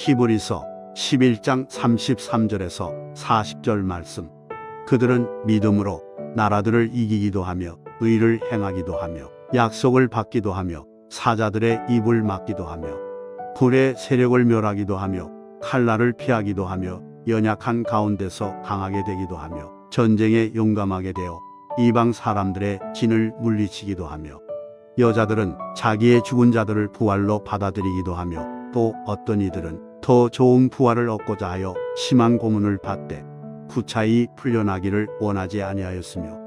히브리서 11장 33절에서 40절 말씀. 그들은 믿음으로 나라들을 이기기도 하며 의를 행하기도 하며 약속을 받기도 하며 사자들의 입을 막기도 하며 불의 세력을 멸하기도 하며 칼날을 피하기도 하며 연약한 가운데서 강하게 되기도 하며 전쟁에 용감하게 되어 이방 사람들의 진을 물리치기도 하며 여자들은 자기의 죽은 자들을 부활로 받아들이기도 하며 또 어떤 이들은 더 좋은 부활을 얻고자 하여 심한 고문을 받되 구차히 풀려나기를 원하지 아니하였으며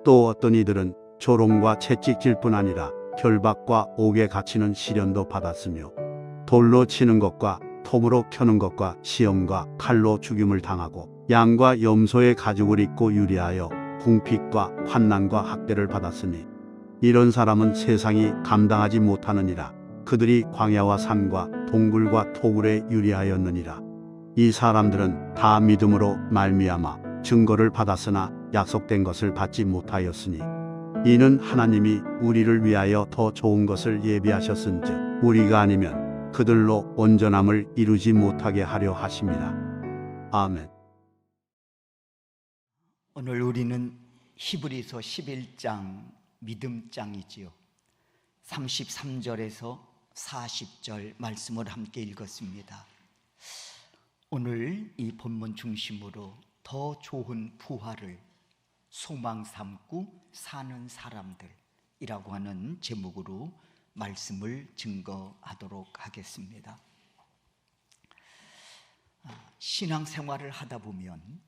또 어떤 이들은 조롱과 채찍질 뿐 아니라 결박과 옥에 갇히는 시련도 받았으며 돌로 치는 것과 톱으로 켜는 것과 시험과 칼로 죽임을 당하고 양과 염소의 가죽을 입고 유리하여 궁핍과 환난과 학대를 받았으니 이런 사람은 세상이 감당하지 못하느니라. 그들이 광야와 산과 동굴과 토굴에 유리하였느니라. 이 사람들은 다 믿음으로 말미암아 증거를 받았으나 약속된 것을 받지 못하였으니 이는 하나님이 우리를 위하여 더 좋은 것을 예비하셨은즉 우리가 아니면 그들로 온전함을 이루지 못하게 하려 하심이라. 아멘. 오늘 우리는 히브리서 11장 믿음장이지요. 33절에서 40절 말씀을 함께 읽었습니다. 오늘 이 본문 중심으로 더 좋은 부활을 소망 삼고 사는 사람들이라고 하는 제목으로 말씀을 증거하도록 하겠습니다. 신앙생활을 하다 보면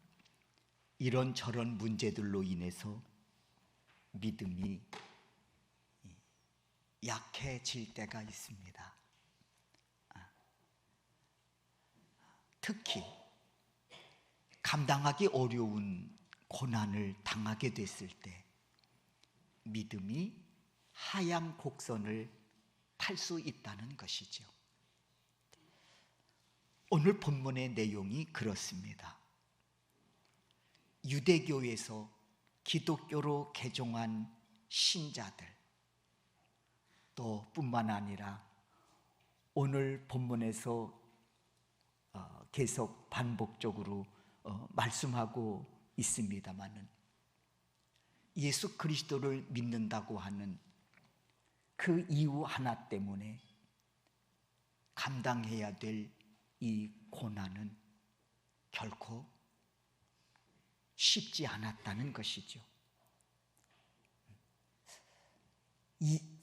이런저런 문제들로 인해서 믿음이 약해질 때가 있습니다. 특히 감당하기 어려운 고난을 당하게 됐을 때 믿음이 하향 곡선을 탈 수 있다는 것이죠. 오늘 본문의 내용이 그렇습니다. 유대교에서 기독교로 개종한 신자들 또 뿐만 아니라 오늘 본문에서 계속 반복적으로 말씀하고 있습니다마는 예수 그리스도를 믿는다고 하는 그 이유 하나 때문에 감당해야 될 이 고난은 결코 쉽지 않았다는 것이죠. 이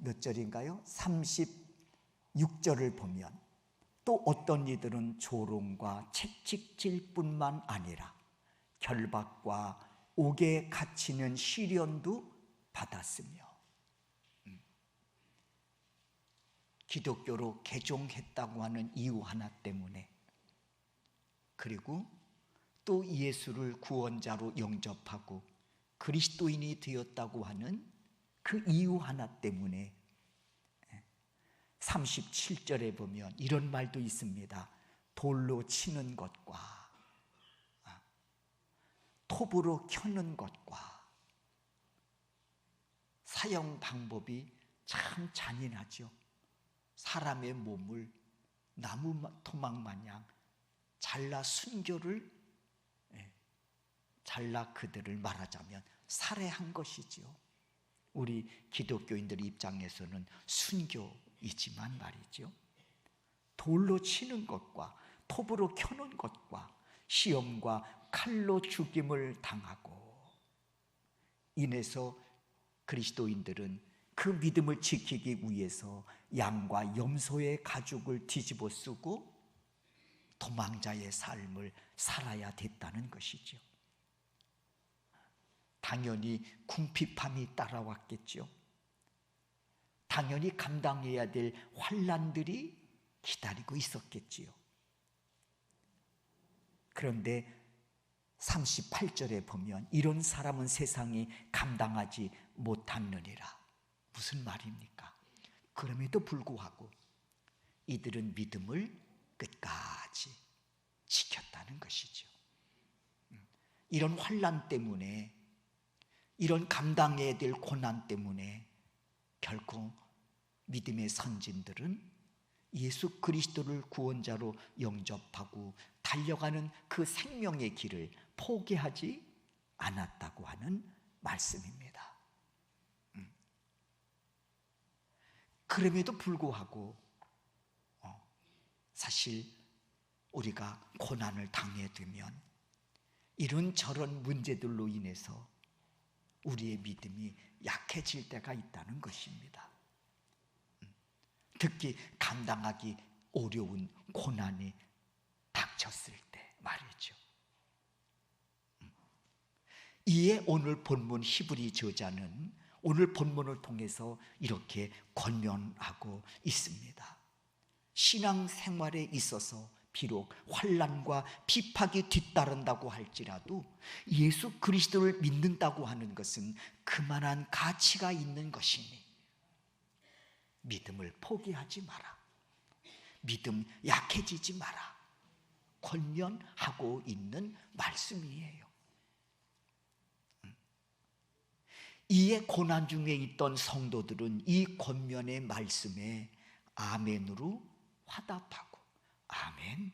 몇 절인가요? 36절을 보면 또 어떤 이들은 조롱과 채찍질뿐만 아니라 결박과 옥에 갇히는 시련도 받았으며 기독교로 개종했다고 하는 이유 하나 때문에 그리고 또 예수를 구원자로 영접하고 그리스도인이 되었다고 하는 그 이유 하나 때문에 37절에 보면 이런 말도 있습니다. 돌로 치는 것과 톱으로 켜는 것과 사용 방법이 참 잔인하죠. 사람의 몸을 나무 토막 마냥 잘라 순교를 잘라 그들을 말하자면 살해한 것이지요. 우리 기독교인들 입장에서는 순교이지만 말이죠. 돌로 치는 것과 톱으로 켜는 것과 시험과 칼로 죽임을 당하고 인해서 그리스도인들은 그 믿음을 지키기 위해서 양과 염소의 가죽을 뒤집어 쓰고 도망자의 삶을 살아야 됐다는 것이죠. 당연히 궁핍함이 따라왔겠죠. 당연히 감당해야 될 환난들이 기다리고 있었겠지요. 그런데 38절에 보면 이런 사람은 세상이 감당하지 못하느니라. 무슨 말입니까? 그럼에도 불구하고 이들은 믿음을 끝까지 지켰다는 것이죠. 이런 환난 때문에 이런 감당해야 될 고난 때문에 결코 믿음의 선진들은 예수 그리스도를 구원자로 영접하고 달려가는 그 생명의 길을 포기하지 않았다고 하는 말씀입니다. 그럼에도 불구하고 사실 우리가 고난을 당해두면 이런저런 문제들로 인해서 우리의 믿음이 약해질 때가 있다는 것입니다. 특히 감당하기 어려운 고난이 닥쳤을 때 말이죠. 이에 오늘 본문 히브리 저자는 오늘 본문을 통해서 이렇게 권면하고 있습니다. 신앙생활에 있어서 비록 환난과 비박이 뒤따른다고 할지라도 예수 그리스도를 믿는다고 하는 것은 그만한 가치가 있는 것이니 믿음을 포기하지 마라. 믿음 약해지지 마라. 권면하고 있는 말씀이에요. 이에 고난 중에 있던 성도들은 이 권면의 말씀에 아멘으로 화답하고 아멘,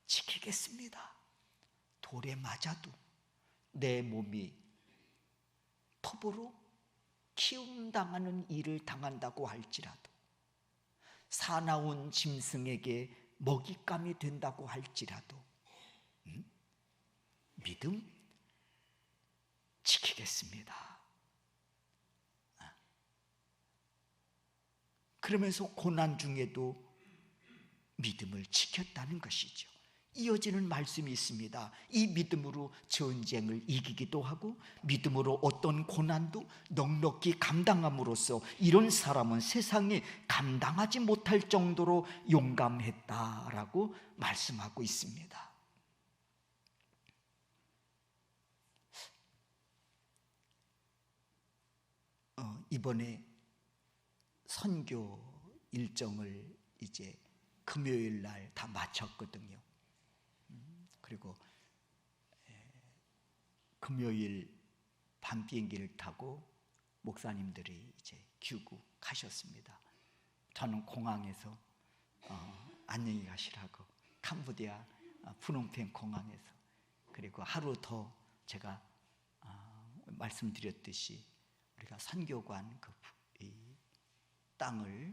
지키겠습니다. 돌에 맞아도 내 몸이 톱으로 키움당하는 일을 당한다고 할지라도 사나운 짐승에게 먹잇감이 된다고 할지라도 믿음 지키겠습니다. 그러면서 고난 중에도 믿음을 지켰다는 것이죠. 이어지는 말씀이 있습니다. 이 믿음으로 전쟁을 이기기도 하고 믿음으로 어떤 고난도 넉넉히 감당함으로써 이런 사람은 세상에 감당하지 못할 정도로 용감했다라고 말씀하고 있습니다. 이번에 선교 일정을 이제 금요일 날 다 마쳤거든요. 그리고 금요일 밤 비행기를 타고 목사님들이 이제 귀국하셨습니다. 저는 공항에서 안녕히 가시라고 캄보디아 푸놈펜 공항에서 그리고 하루 더 제가 말씀드렸듯이 우리가 선교관 이 땅을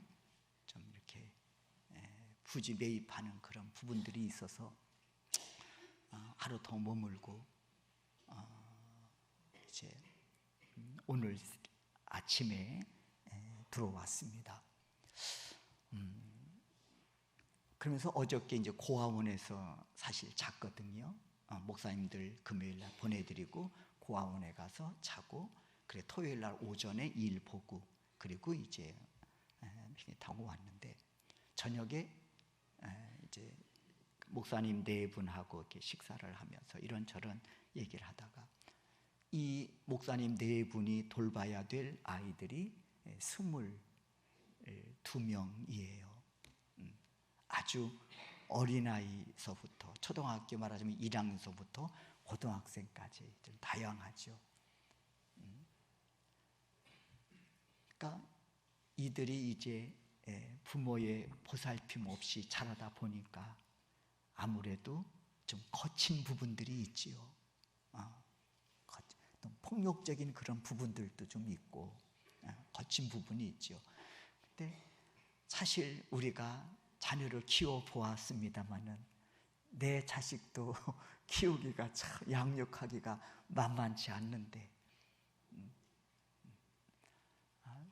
좀 이렇게 부지 매입하는 그런 부분들이 있어서 하루 더 머물고 이제 오늘 아침에 들어왔습니다. 그러면서 어저께 이제 고아원에서 사실 잤거든요. 목사님들 금요일 날 보내드리고 고아원에 가서 자고 그래 토요일 날 오전에 일 보고 그리고 이제 비행기 타고 왔는데 저녁에 이제 목사님 네 분하고 이렇게 식사를 하면서 이런저런 얘기를 하다가 이 목사님 네 분이 돌봐야 될 아이들이 22명이에요. 아주 어린아이서부터 초등학교 말하자면 1학년서부터 고등학생까지 좀 다양하죠. 그러니까 이들이 이제 부모의 보살핌 없이 자라다 보니까 아무래도 좀 거친 부분들이 있지요. 폭력적인 그런 부분들도 좀 있고 거친 부분이 있죠. 근데 사실 우리가 자녀를 키워 보았습니다마는 내 자식도 키우기가 참 양육하기가 만만치 않는데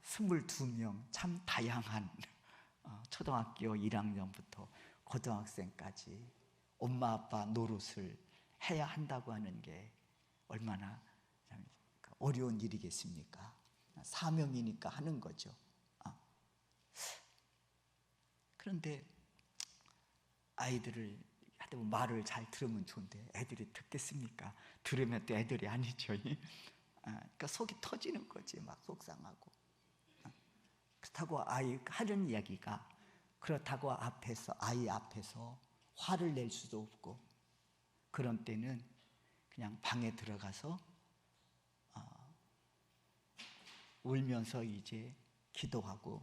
22명 참 다양한 초등학교 1학년부터 고등학생까지 엄마 아빠 노릇을 해야 한다고 하는 게 얼마나 어려운 일이겠습니까? 사명이니까 하는 거죠. 그런데 아이들을 하여튼 말을 잘 들으면 좋은데 애들이 듣겠습니까? 들으면 또 애들이 아니죠. 그러니까 속이 터지는 거지. 막 속상하고. 그렇다고 아이 하는 이야기가 그렇다고 아이 앞에서 화를 낼 수도 없고 그런 때는 그냥 방에 들어가서 울면서 이제 기도하고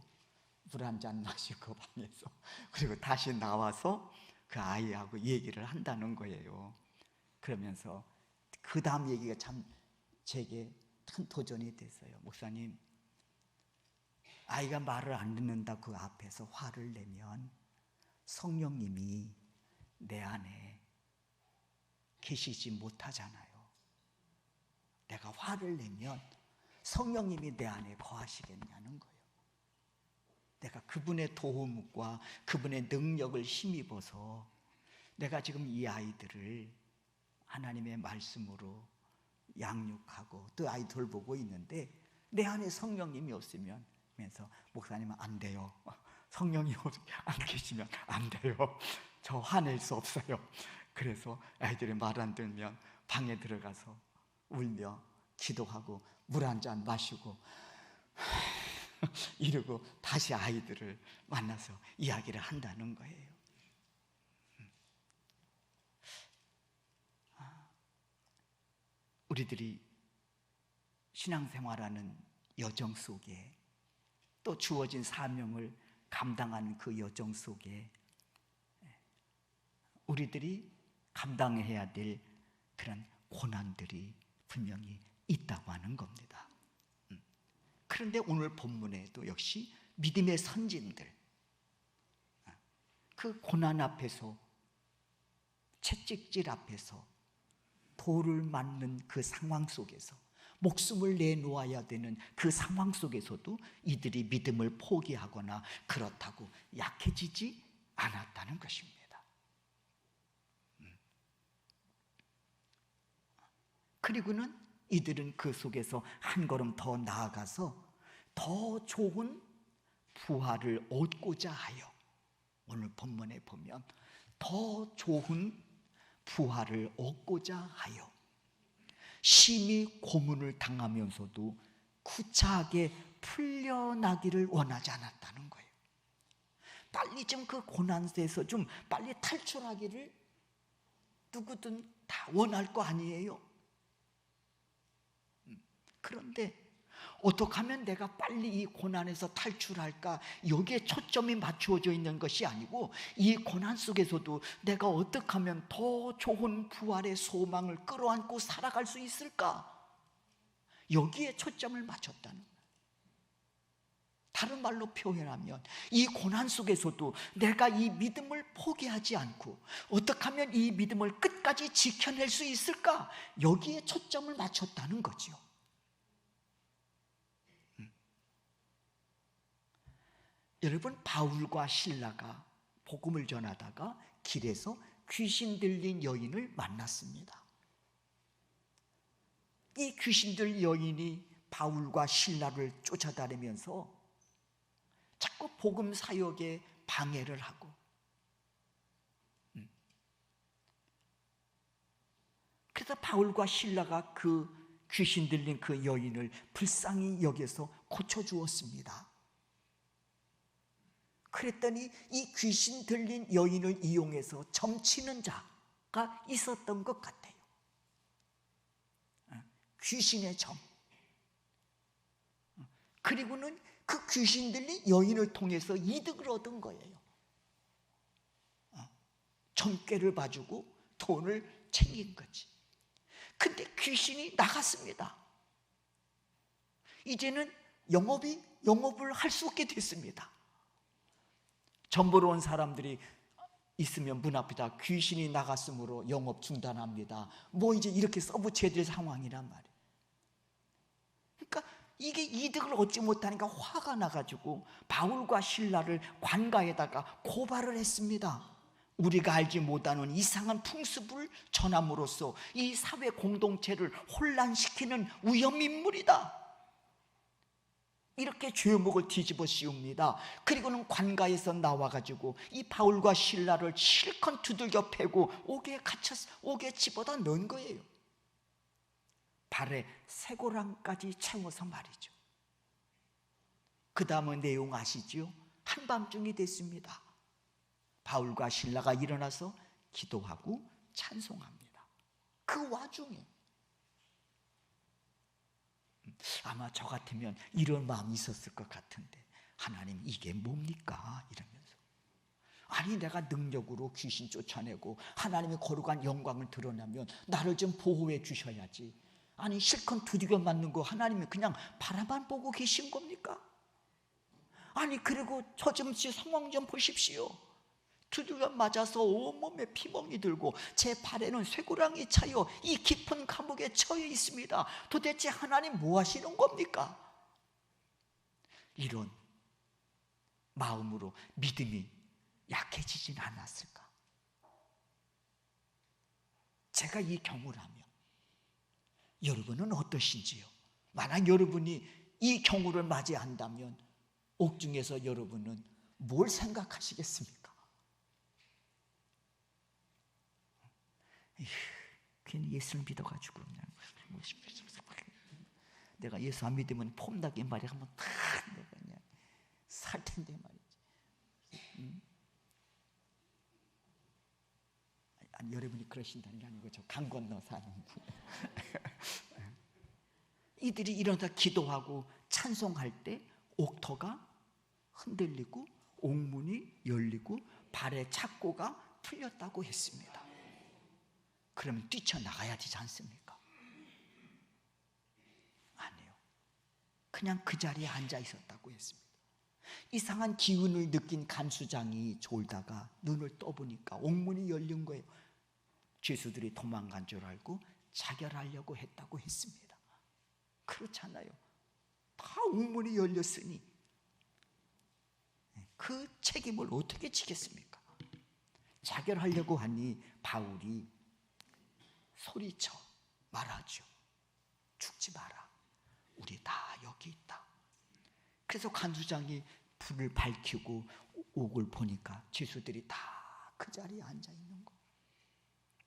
물 한 잔 마시고 방에서, 그리고 다시 나와서 그 아이하고 얘기를 한다는 거예요. 그러면서 그 다음 얘기가 참 제게 큰 도전이 됐어요. 목사님, 아이가 말을 안 듣는다 그 앞에서 화를 내면 성령님이 내 안에 계시지 못하잖아요. 내가 화를 내면 성령님이 내 안에 거하시겠냐는 거예요. 내가 그분의 도움과 그분의 능력을 힘입어서 내가 지금 이 아이들을 하나님의 말씀으로 양육하고 또 아이 돌보고 있는데 내 안에 성령님이 없으면, 그래서 목사님은 안 돼요. 성령이 안 계시면 안 돼요. 저 화낼 수 없어요. 그래서 아이들이 말 안 들면 방에 들어가서 울며 기도하고 물 한 잔 마시고 이러고 다시 아이들을 만나서 이야기를 한다는 거예요. 우리들이 신앙생활하는 여정 속에 또 주어진 사명을 감당하는 그 여정 속에 우리들이 감당해야 될 그런 고난들이 분명히 있다고 하는 겁니다. 그런데 오늘 본문에도 역시 믿음의 선진들, 그 고난 앞에서, 채찍질 앞에서, 돌을 맞는 그 상황 속에서, 목숨을 내놓아야 되는 그 상황 속에서도 이들이 믿음을 포기하거나 그렇다고 약해지지 않았다는 것입니다. 그리고는 이들은 그 속에서 한 걸음 더 나아가서 더 좋은 부활을 얻고자 하여, 오늘 본문에 보면 더 좋은 부활을 얻고자 하여 심히 고문을 당하면서도 구차하게 풀려나기를 원하지 않았다는 거예요. 빨리 좀 그 고난에서 좀 빨리 탈출하기를 누구든 다 원할 거 아니에요. 그런데 어떻게 하면 내가 빨리 이 고난에서 탈출할까, 여기에 초점이 맞추어져 있는 것이 아니고 이 고난 속에서도 내가 어떻게 하면 더 좋은 부활의 소망을 끌어안고 살아갈 수 있을까, 여기에 초점을 맞췄다는 거예요. 다른 말로 표현하면 이 고난 속에서도 내가 이 믿음을 포기하지 않고 어떻게 하면 이 믿음을 끝까지 지켜낼 수 있을까, 여기에 초점을 맞췄다는 거죠. 여러분, 바울과 실라가 복음을 전하다가 길에서 귀신 들린 여인을 만났습니다. 이 귀신 들린 여인이 바울과 실라를 쫓아다니면서 자꾸 복음 사역에 방해를 하고, 그래서 바울과 실라가 그 귀신 들린 그 여인을 불쌍히 여겨서 고쳐주었습니다. 그랬더니 이 귀신 들린 여인을 이용해서 점치는 자가 있었던 것 같아요. 귀신의 점. 그리고는 그 귀신 들린 여인을 통해서 이득을 얻은 거예요. 점괘를 봐주고 돈을 챙긴 거지. 근데 귀신이 나갔습니다. 이제는 영업을 할 수 없게 됐습니다. 점 보러 온 사람들이 있으면 문 앞에다 귀신이 나갔으므로 영업 중단합니다. 뭐 이제 이렇게 써붙여야 될 상황이란 말이에요. 그러니까 이게 이득을 얻지 못하니까 화가 나가지고 바울과 실라를 관가에다가 고발을 했습니다. 우리가 알지 못하는 이상한 풍습을 전함으로써 이 사회 공동체를 혼란시키는 위험인물이다, 이렇게 죄목을 뒤집어 씌웁니다. 그리고는 관가에서 나와가지고 이 바울과 실라를 실컷 두들겨 패고 옥에 집어다 넣은 거예요. 발에 쇠고랑까지 채워서 말이죠. 그 다음의 내용 아시죠? 한밤중이 됐습니다. 바울과 실라가 일어나서 기도하고 찬송합니다. 그 와중에 아마 저 같으면 이런 마음이 있었을 것 같은데, 하나님 이게 뭡니까? 이러면서. 아니 내가 능력으로 귀신 쫓아내고 하나님의 거룩한 영광을 드러내면 나를 좀 보호해 주셔야지. 아니 실컷 두들겨 맞는 거 하나님이 그냥 바라만 보고 계신 겁니까? 아니 그리고 저 좀 상황 좀 보십시오. 두들겨 맞아서 온몸에 피멍이 들고 제 발에는 쇠고랑이 차여 이 깊은 감옥에 처해 있습니다. 도대체 하나님 뭐 하시는 겁니까? 이런 마음으로 믿음이 약해지진 않았을까? 제가 이 경우라면 여러분은 어떠신지요? 만약 여러분이 이 경우를 맞이한다면 옥중에서 여러분은 뭘 생각하시겠습니까? 괜히 예수를 믿어가지고 그냥 내가 예수 안 믿으면 폼나게 말이 한번 탁 내가 그냥 살 텐데 말이지. 아니, 여러분이 그러신다는 게 아니고 저 강 건너 사는 이들이 일어나서 기도하고 찬송할 때 옥터가 흔들리고 옥문이 열리고 발의 착고가 풀렸다고 했습니다. 그러면 뛰쳐나가야 되지 않습니까? 아니요. 그냥 그 자리에 앉아 있었다고 했습니다. 이상한 기운을 느낀 간수장이 졸다가 눈을 떠보니까 옥문이 열린 거예요. 죄수들이 도망간 줄 알고 자결하려고 했다고 했습니다. 그렇잖아요. 다 옥문이 열렸으니 그 책임을 어떻게 지겠습니까? 자결하려고 하니 바울이 소리쳐 말하죠. 죽지 마라. 우리 다 여기 있다. 그래서 간수장이 불을 밝히고 옥을 보니까 죄수들이 다 그 자리에 앉아 있는 거.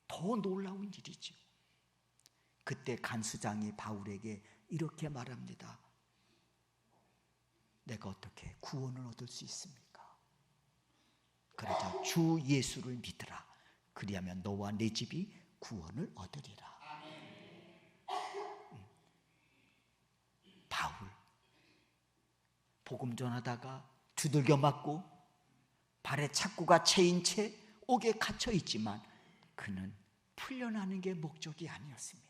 더 놀라운 일이죠. 그때 간수장이 바울에게 이렇게 말합니다. 내가 어떻게 구원을 얻을 수 있습니까? 그러자 주 예수를 믿으라. 그리하면 너와 내 집이 구원을 얻으리라. 바울 복음 전하다가 두들겨 맞고 발에 착고가 채인 채 옥에 갇혀 있지만 그는 풀려나는 게 목적이 아니었습니다.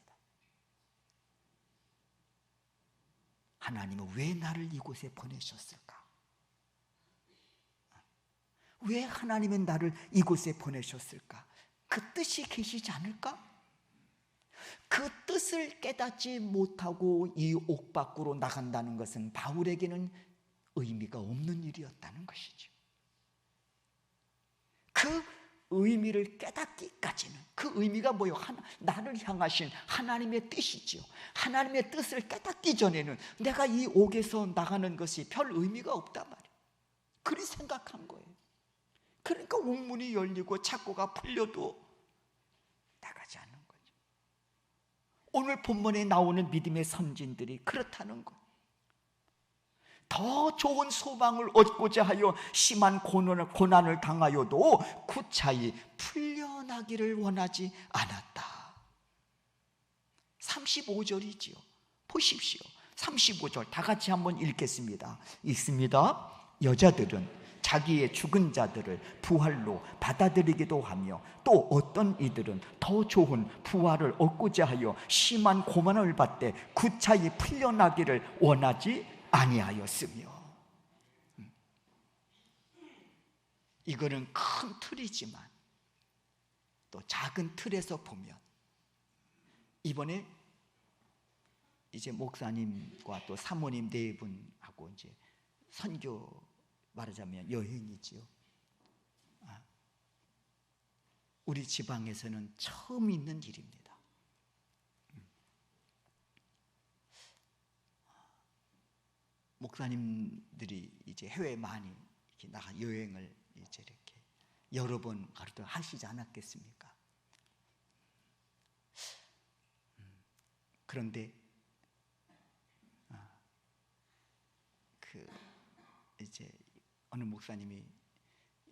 하나님은 왜 나를 이곳에 보내셨을까? 왜 하나님은 나를 이곳에 보내셨을까? 그 뜻이 계시지 않을까? 그 뜻을 깨닫지 못하고 이 옥 밖으로 나간다는 것은 바울에게는 의미가 없는 일이었다는 것이죠. 그 의미를 깨닫기까지는, 그 의미가 뭐예요? 나를 향하신 하나님의 뜻이죠. 하나님의 뜻을 깨닫기 전에는 내가 이 옥에서 나가는 것이 별 의미가 없단 말이에요. 그리 생각한 거예요. 그러니까 옥문이 열리고 착고가 풀려도 나가지 않는 거죠. 오늘 본문에 나오는 믿음의 선진들이 그렇다는 거예요. 더 좋은 소망을 얻고자 하여 심한 고난을 당하여도 구차히 풀려나기를 원하지 않았다. 35절이지요. 보십시오. 35절 다 같이 한번 읽겠습니다. 읽습니다. 여자들은 자기의 죽은 자들을 부활로 받아들이기도 하며 또 어떤 이들은 더 좋은 부활을 얻고자 하여 심한 고난을 받되 구차히 풀려나기를 원하지 아니하였으며. 이거는 큰 틀이지만 또 작은 틀에서 보면 이번에 이제 목사님과 또 사모님 네 분하고 이제 선교 말하자면 여행이지요. 우리 지방에서는 처음 있는 일입니다. 목사님들이 이제 해외 많이 이렇게 나가 여행을 이제 이렇게 여러 번 하시지 않았겠습니까? 그런데 그 이제 어느 목사님이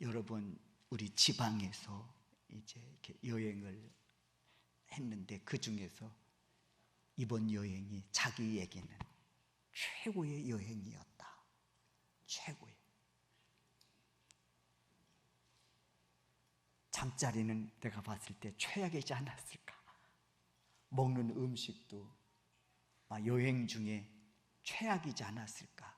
여러 번 우리 지방에서 이제 이렇게 여행을 했는데 그 중에서 이번 여행이 자기에게는 최고의 여행이었다. 최고예요. 잠자리는 내가 봤을 때 최악이지 않았을까. 먹는 음식도 여행 중에 최악이지 않았을까.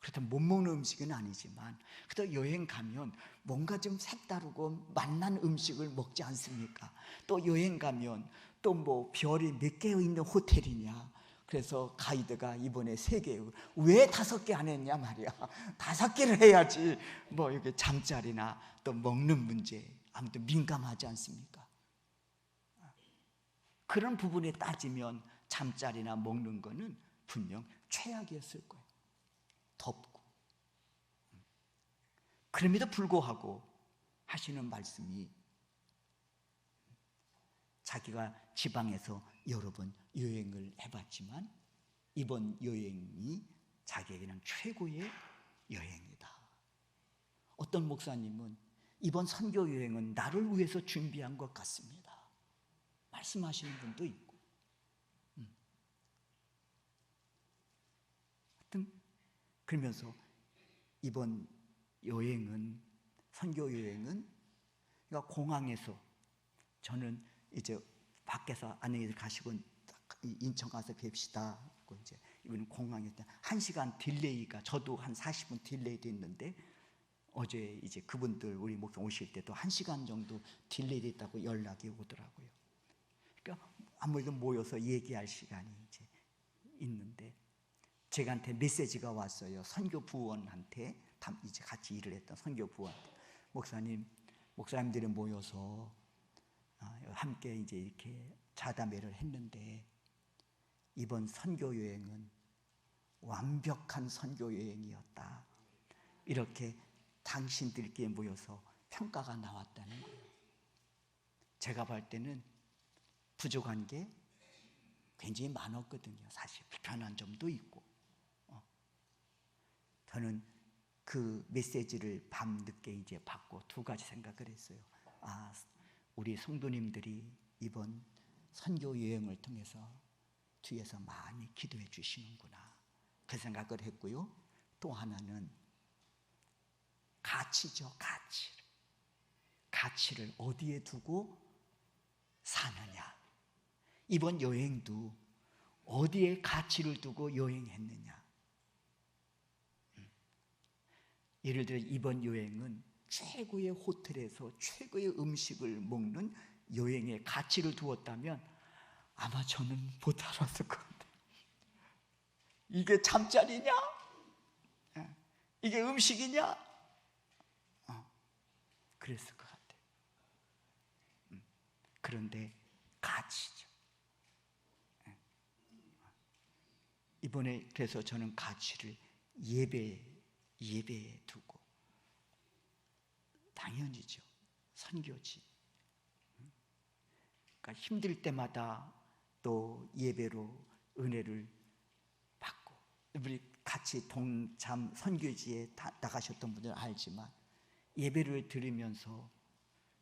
그렇다면 못 먹는 음식은 아니지만 그래도 여행 가면 뭔가 좀 색다르고 맛난 음식을 먹지 않습니까? 또 여행 가면 또 뭐 별이 몇 개 있는 호텔이냐. 그래서 가이드가 이번에 3개, 왜 5개 안 했냐 말이야. 5개를 해야지. 뭐 이게 잠자리나 또 먹는 문제 아무튼 민감하지 않습니까? 그런 부분에 따지면 잠자리나 먹는 거는 분명 최악이었을 거예요. 덥고. 그럼에도 불구하고 하시는 말씀이 자기가 지방에서 여러 번 여행을 해봤지만 이번 여행이 자기에게는 최고의 여행이다. 어떤 목사님은 이번 선교 여행은 나를 위해서 준비한 것 같습니다. 말씀하시는 분도 있고. 하여튼 그러면서 이번 여행은 선교 여행은 그러니까 공항에서 저는 이제 밖에서 안녕히 가시고 인천 가서 뵙시다. 이제 이번 공항에 1시간 딜레이가 저도 한 40분 딜레이 됐는데 어제 이제 그분들 우리 목사 오실 때도 1시간 정도 딜레이 됐다고 연락이 오더라고요. 그러니까 아무래도 모여서 얘기할 시간이 이제 있는데 제가한테 메시지가 왔어요. 선교 부원한테 이제 같이 일을 했던 선교 부원한테 목사님들이 모여서 함께 이제 이렇게 자담회를 했는데 이번 선교 여행은 완벽한 선교 여행이었다. 이렇게 당신들끼리 모여서 평가가 나왔다는 거예요. 제가 볼 때는 부족한 게 굉장히 많았거든요. 사실 불편한 점도 있고. 저는 그 메시지를 밤늦게 이제 받고 2가지 생각을 했어요. 우리 성도님들이 이번 선교 여행을 통해서 뒤에서 많이 기도해 주시는구나. 그 생각을 했고요. 또 하나는 가치죠. 가치를 어디에 두고 사느냐. 이번 여행도 어디에 가치를 두고 여행했느냐. 예를 들어 이번 여행은 최고의 호텔에서 최고의 음식을 먹는 여행에 가치를 두었다면 아마 저는 못 알았을 것 같아요. 이게 잠자리냐? 이게 음식이냐? 그랬을 것 같아요. 그런데 가치죠. 이번에 그래서 저는 가치를 예배에 두고 당연히죠. 선교지. 그러니까 힘들 때마다 또 예배로 은혜를 받고 우리 같이 동참 선교지에 나가셨던 분들 알지만 예배를 드리면서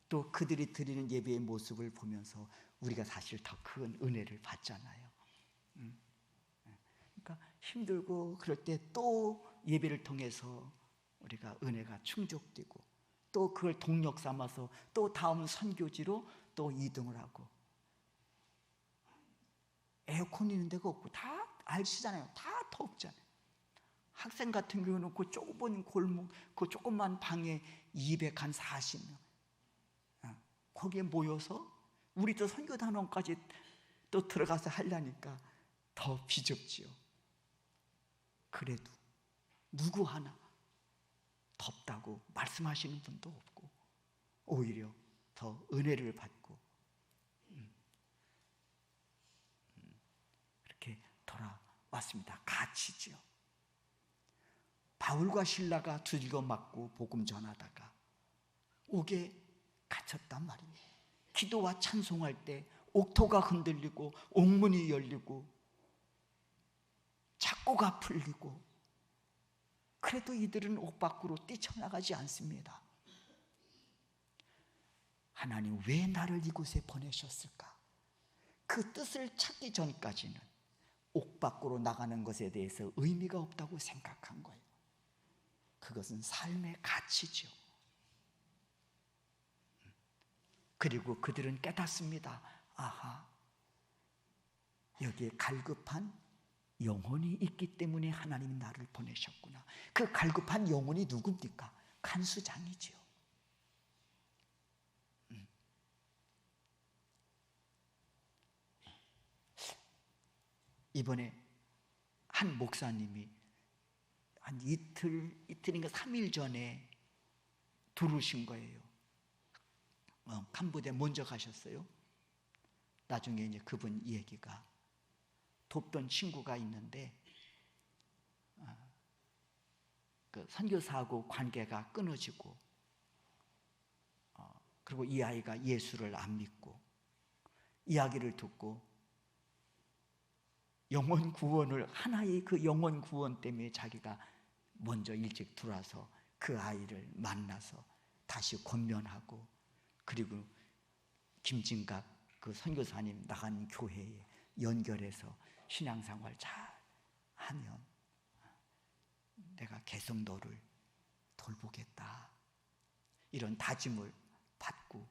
또 그들이 드리는 예배의 모습을 보면서 우리가 사실 더 큰 은혜를 받잖아요. 그러니까 힘들고 그럴 때 또 예배를 통해서 우리가 은혜가 충족되고 또 그걸 동력 삼아서 또 다음 선교지로 또 이동을 하고 에어컨 있는 데가 없고 다 아시잖아요. 다 덥잖아요. 학생 같은 경우는 그 좁은 골목 그 조그만 방에 240명 거기에 모여서 우리도 선교단원까지 또 들어가서 하려니까 더 비좁지요. 그래도 누구 하나 덥다고 말씀하시는 분도 없고 오히려 더 은혜를 받고 그렇게 돌아왔습니다. 가치지요. 바울과 실라가 두들겨 맞고 복음 전하다가 옥에 갇혔단 말이에요. 기도와 찬송할 때 옥토가 흔들리고 옥문이 열리고 착고가 풀리고 그래도 이들은 옥 밖으로 뛰쳐나가지 않습니다. 하나님 왜 나를 이곳에 보내셨을까? 그 뜻을 찾기 전까지는 옥 밖으로 나가는 것에 대해서 의미가 없다고 생각한 거예요. 그것은 삶의 가치죠. 그리고 그들은 깨닫습니다. 아하, 여기에 갈급한 영혼이 있기 때문에 하나님이 나를 보내셨구나. 그 갈급한 영혼이 누굽니까? 간수장이죠. 이번에 한 목사님이 한 이틀인가 3일 전에 들어오신 거예요. 캄보디아 먼저 가셨어요. 나중에 이제 그분 얘기가, 돕던 친구가 있는데 그 선교사하고 관계가 끊어지고, 그리고 이 아이가 예수를 안 믿고, 이야기를 듣고 영혼 구원을, 하나의 그 영혼 구원 때문에 자기가 먼저 일찍 들어와서 그 아이를 만나서 다시 권면하고, 그리고 김진갑 그 선교사님 나간 교회에 연결해서 신앙생활 잘 하면 내가 계속 너를 돌보겠다, 이런 다짐을 받고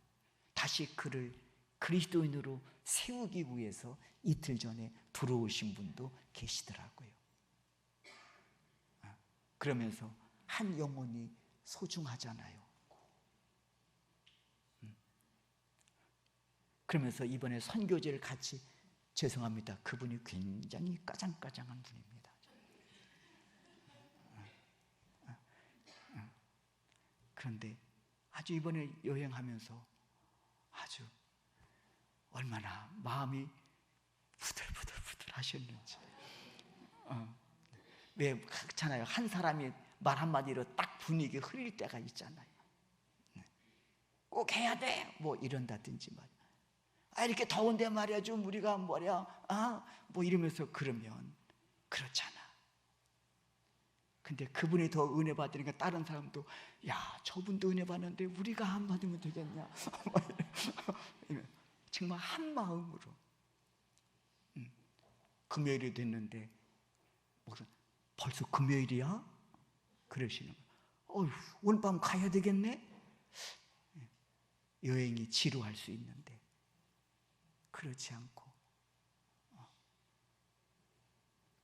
다시 그를 그리스도인으로 세우기 위해서 이틀 전에 들어오신 분도 계시더라고요. 그러면서 한 영혼이 소중하잖아요. 그러면서 이번에 선교제를 같이, 죄송합니다, 그분이 굉장히 까장까장한 분입니다. 그런데 아주 이번에 여행하면서 아주 얼마나 마음이 부들부들 하셨는지. 왜 그렇잖아요, 한 사람이 말 한마디로 딱 분위기 흐릴 때가 있잖아요. 꼭 해야 돼 뭐 이런다든지 말이야. 이렇게 더운데 말이야, 좀 우리가 뭐냐, 뭐 이러면서 그러면 그렇잖아. 근데 그분이 더 은혜 받으니까 다른 사람도, 야, 저분도 은혜 받는데 우리가 안 받으면 되겠냐. 정말 한 마음으로. 금요일이 됐는데 벌써 금요일이야? 그러시는 거예요. 오늘 밤 가야 되겠네? 여행이 지루할 수 있는데 그렇지 않고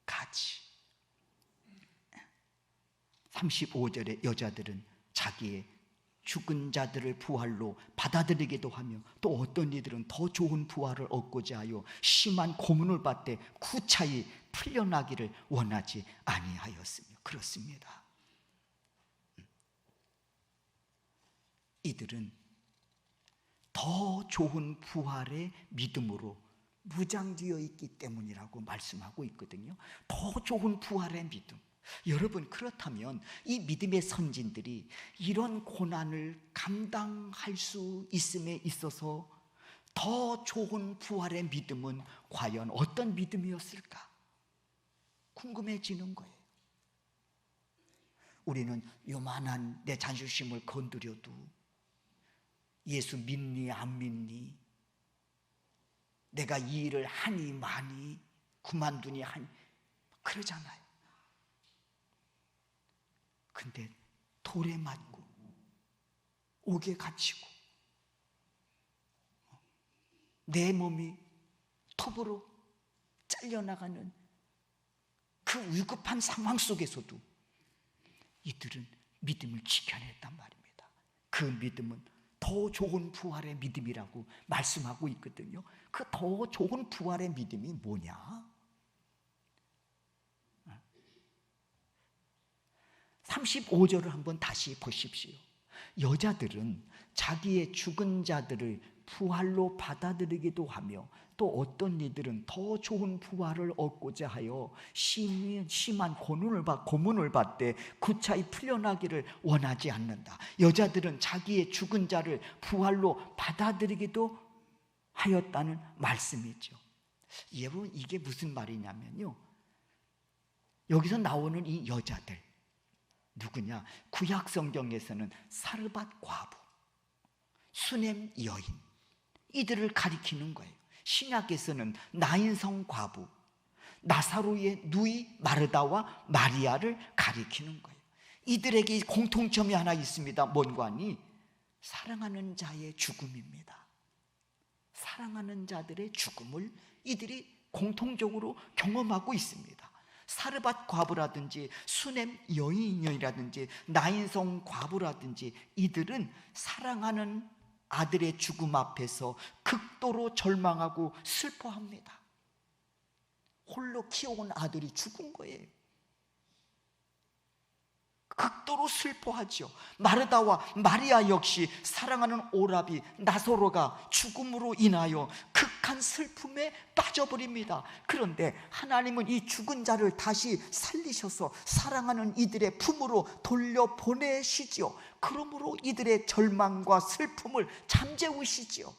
같이. 35절에 여자들은 자기의 죽은 자들을 부활로 받아들이기도 하며, 또 어떤 이들은 더 좋은 부활을 얻고자 하여 심한 고문을 받되 구차히 풀려나기를 원하지 아니하였으며. 그렇습니다. 이들은 더 좋은 부활의 믿음으로 무장되어 있기 때문이라고 말씀하고 있거든요. 더 좋은 부활의 믿음. 여러분, 그렇다면 이 믿음의 선진들이 이런 고난을 감당할 수 있음에 있어서 더 좋은 부활의 믿음은 과연 어떤 믿음이었을까 궁금해지는 거예요. 우리는 요만한 내 자존심을 건드려도 예수 믿니 안 믿니, 내가 이 일을 하니 마니, 그만두니 하니 그러잖아요. 근데 돌에 맞고 옥에 갇히고 내 몸이 톱으로 잘려나가는 그 위급한 상황 속에서도 이들은 믿음을 지켜냈단 말입니다. 그 믿음은 더 좋은 부활의 믿음이라고 말씀하고 있거든요. 그 더 좋은 부활의 믿음이 뭐냐? 35절을 한번 다시 보십시오. 여자들은 자기의 죽은 자들을 부활로 받아들이기도 하며, 또 어떤 이들은 더 좋은 부활을 얻고자 하여 심한 고문을 받되 구차히 풀려나기를 원하지 않는다. 여자들은 자기의 죽은 자를 부활로 받아들이기도 하였다는 말씀이죠. 여러분, 이게 무슨 말이냐면요, 여기서 나오는 이 여자들 누구냐? 구약 성경에서는 사르밧 과부, 수넴 여인, 이들을 가리키는 거예요. 신약에서는 나인성 과부, 나사로의 누이 마르다와 마리아를 가리키는 거예요. 이들에게 공통점이 하나 있습니다. 뭔가 하니 사랑하는 자의 죽음입니다. 사랑하는 자들의 죽음을 이들이 공통적으로 경험하고 있습니다. 사르밧 과부라든지 수넴 여인이라든지 나인성 과부라든지 이들은 사랑하는 아들의 죽음 앞에서 극도로 절망하고 슬퍼합니다. 홀로 키워온 아들이 죽은 거예요. 극도로 슬퍼하죠. 마르다와 마리아 역시 사랑하는 오라비 나사로가 죽음으로 인하여 극한 슬픔에 빠져버립니다. 그런데 하나님은 이 죽은 자를 다시 살리셔서 사랑하는 이들의 품으로 돌려보내시죠. 그러므로 이들의 절망과 슬픔을 잠재우시죠.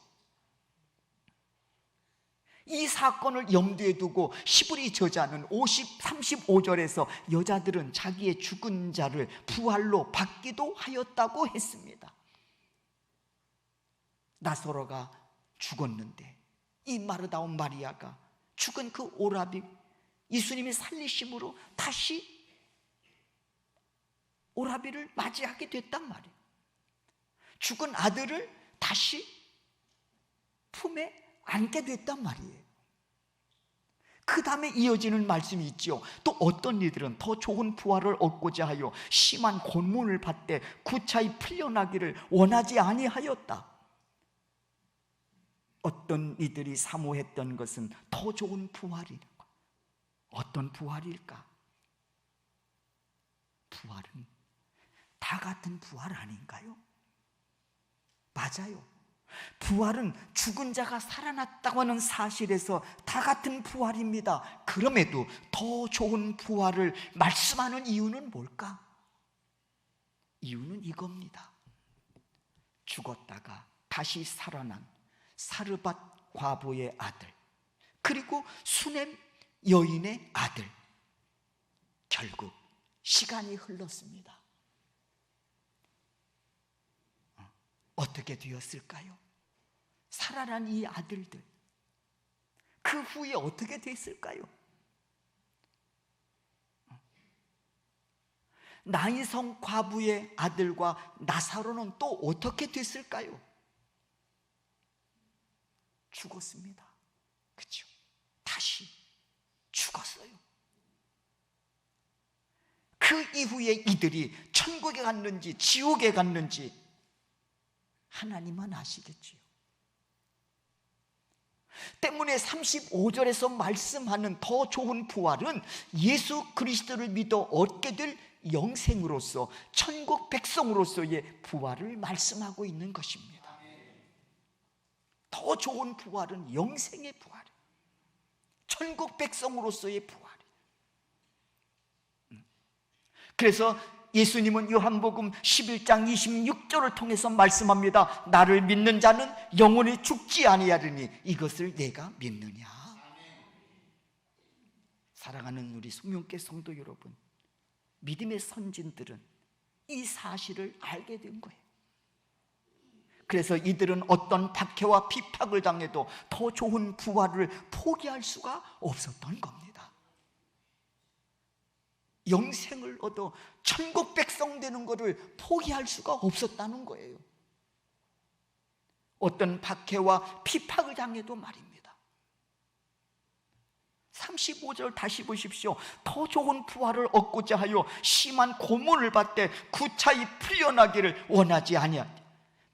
이 사건을 염두에 두고 히브리 저자는 35절에서 여자들은 자기의 죽은 자를 부활로 받기도 하였다고 했습니다. 나사로가 죽었는데 이 마르다와 마리아가 죽은 그 오라비 예수님이 살리심으로 다시 오라비를 맞이하게 됐단 말이에요. 죽은 아들을 다시 품에 안게 됐단 말이에요. 그 다음에 이어지는 말씀이 있죠. 또 어떤 이들은 더 좋은 부활을 얻고자 하여 심한 고문을 받되 구차히 풀려나기를 원하지 아니하였다. 어떤 이들이 사모했던 것은 더 좋은 부활이다. 어떤 부활일까? 부활은 다 같은 부활 아닌가요? 맞아요. 부활은 죽은 자가 살아났다고 하는 사실에서 다 같은 부활입니다. 그럼에도 더 좋은 부활을 말씀하는 이유는 뭘까? 이유는 이겁니다. 죽었다가 다시 살아난 사르밧 과부의 아들, 그리고 수넴 여인의 아들, 결국 시간이 흘렀습니다. 어떻게 되었을까요? 살아난 이 아들들, 그 후에 어떻게 됐을까요? 나인성 과부의 아들과 나사로는 또 어떻게 됐을까요? 죽었습니다. 그렇죠? 다시 죽었어요. 그 이후에 이들이 천국에 갔는지 지옥에 갔는지 하나님만 아시겠지요. 때문에 35절에서 말씀하는 더 좋은 부활은 예수 그리스도를 믿어 얻게 될 영생으로서 천국 백성으로서의 부활을 말씀하고 있는 것입니다. 더 좋은 부활은 영생의 부활, 천국 백성으로서의 부활. 그래서 예수님은 요한복음 11장 26절을 통해서 말씀합니다. 나를 믿는 자는 영원히 죽지 아니하리니 이것을 내가 믿느냐. 사랑하는 우리 송영계 성도 여러분, 믿음의 선진들은 이 사실을 알게 된 거예요. 그래서 이들은 어떤 박해와 비박을 당해도 더 좋은 부활을 포기할 수가 없었던 겁니다. 영생을 얻어 천국 백성 되는 것을 포기할 수가 없었다는 거예요. 어떤 박해와 비박을 당해도 말입니다. 35절 다시 보십시오. 더 좋은 부활을 얻고자 하여 심한 고문을 받되 구차히 풀려나기를 원하지 아니하니.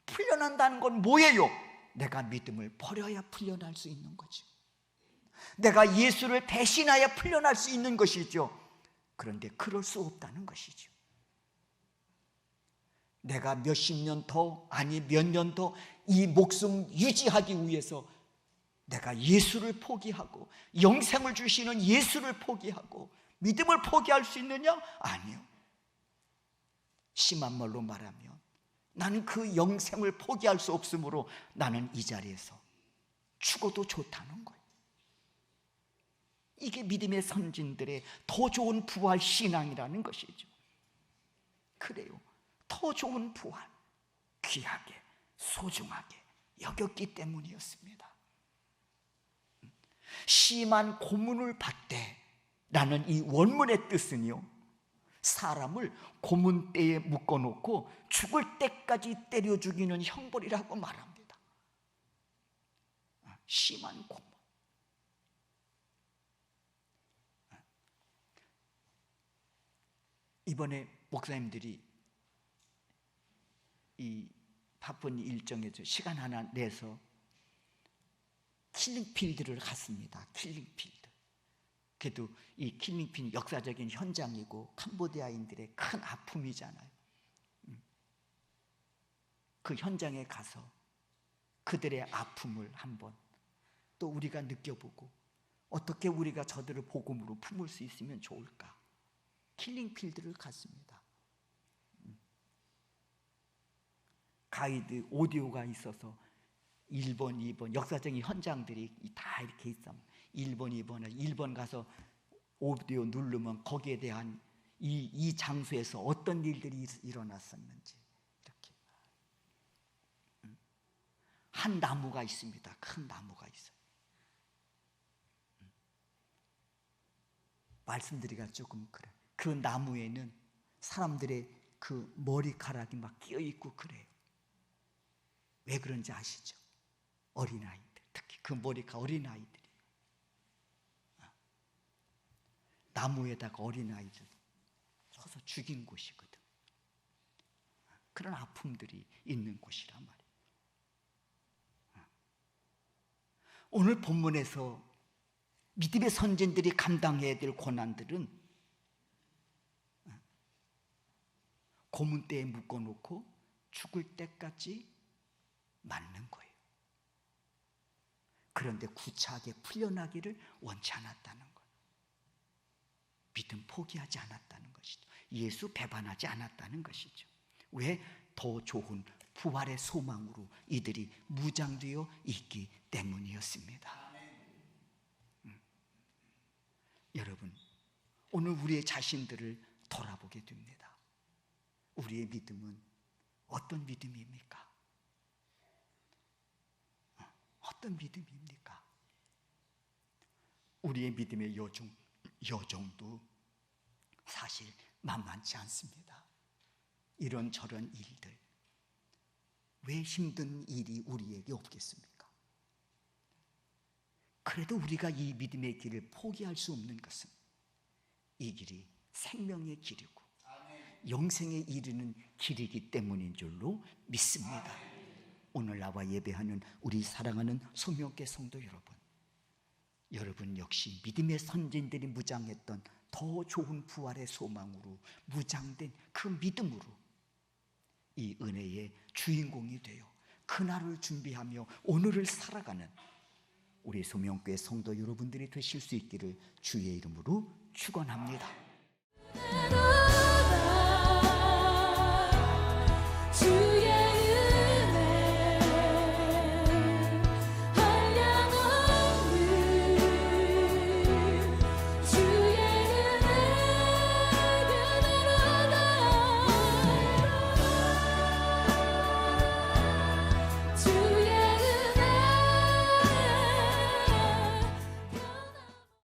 풀려난다는 건 뭐예요? 내가 믿음을 버려야 풀려날 수 있는 거죠. 내가 예수를 배신하여 풀려날 수 있는 것이죠. 그런데 그럴 수 없다는 것이죠. 내가 몇십 년 더, 아니 몇 년 더 이 목숨 유지하기 위해서 내가 예수를 포기하고 영생을 주시는 예수를 포기하고 믿음을 포기할 수 있느냐? 아니요. 심한 말로 말하면 나는 그 영생을 포기할 수 없으므로 나는 이 자리에서 죽어도 좋다는 거예요. 이게 믿음의 선진들의 더 좋은 부활 신앙이라는 것이죠. 그래요. 더 좋은 부활, 귀하게, 소중하게 여겼기 때문이었습니다. 심한 고문을 받되 라는 이 원문의 뜻은요, 사람을 고문대에 묶어놓고 죽을 때까지 때려 죽이는 형벌이라고 말합니다. 심한 고문. 이번에 목사님들이 이 바쁜 일정에서 시간 하나 내서 킬링필드를 갔습니다. 킬링필드. 그래도 이 킬링필드 역사적인 현장이고 캄보디아인들의 큰 아픔이잖아요. 그 현장에 가서 그들의 아픔을 한번 또 우리가 느껴보고 어떻게 우리가 저들을 복음으로 품을 수 있으면 좋을까? 킬링필드를 갔습니다. 가이드 오디오가 있어서 1번, 2번 역사적인 현장들이 다 이렇게 있어. 1번, 2번에 1번 가서 오디오 누르면 거기에 대한 이 장소에서 어떤 일들이 일어났었는지 이렇게. 한 나무가 있습니다. 큰 나무가 있어요. 말씀드리기가 조금 그래. 그 나무에는 사람들의 그 머리카락이 막 끼어 있고 그래요. 왜 그런지 아시죠? 어린아이들, 특히 그 머리카락 어린아이들이 나무에다가 어린아이들 쳐서 죽인 곳이거든. 그런 아픔들이 있는 곳이란 말이에요. 오늘 본문에서 믿음의 선진들이 감당해야 될 고난들은 고문대에 묶어놓고 죽을 때까지 맞는 거예요. 그런데 구차하게 풀려나기를 원치 않았다는 거예요. 믿음 포기하지 않았다는 것이죠. 예수 배반하지 않았다는 것이죠. 왜? 더 좋은 부활의 소망으로 이들이 무장되어 있기 때문이었습니다. 여러분, 오늘 우리의 자신들을 돌아보게 됩니다. 우리의 믿음은 어떤 믿음입니까? 어떤 믿음입니까? 우리의 믿음의 여정도 사실 만만치 않습니다. 이런저런 일들, 왜 힘든 일이 우리에게 없겠습니까? 그래도 우리가 이 믿음의 길을 포기할 수 없는 것은 이 길이 생명의 길이고 영생에 이르는 길이기 때문인 줄로 믿습니다. 오늘 나와 예배하는 우리 사랑하는 소명교회 성도 여러분 역시 믿음의 선진들이 무장했던 더 좋은 부활의 소망으로 무장된 그 믿음으로 이 은혜의 주인공이 되어 그날을 준비하며 오늘을 살아가는 우리 소명교회 성도 여러분들이 되실 수 있기를 주의 이름으로 축원합니다.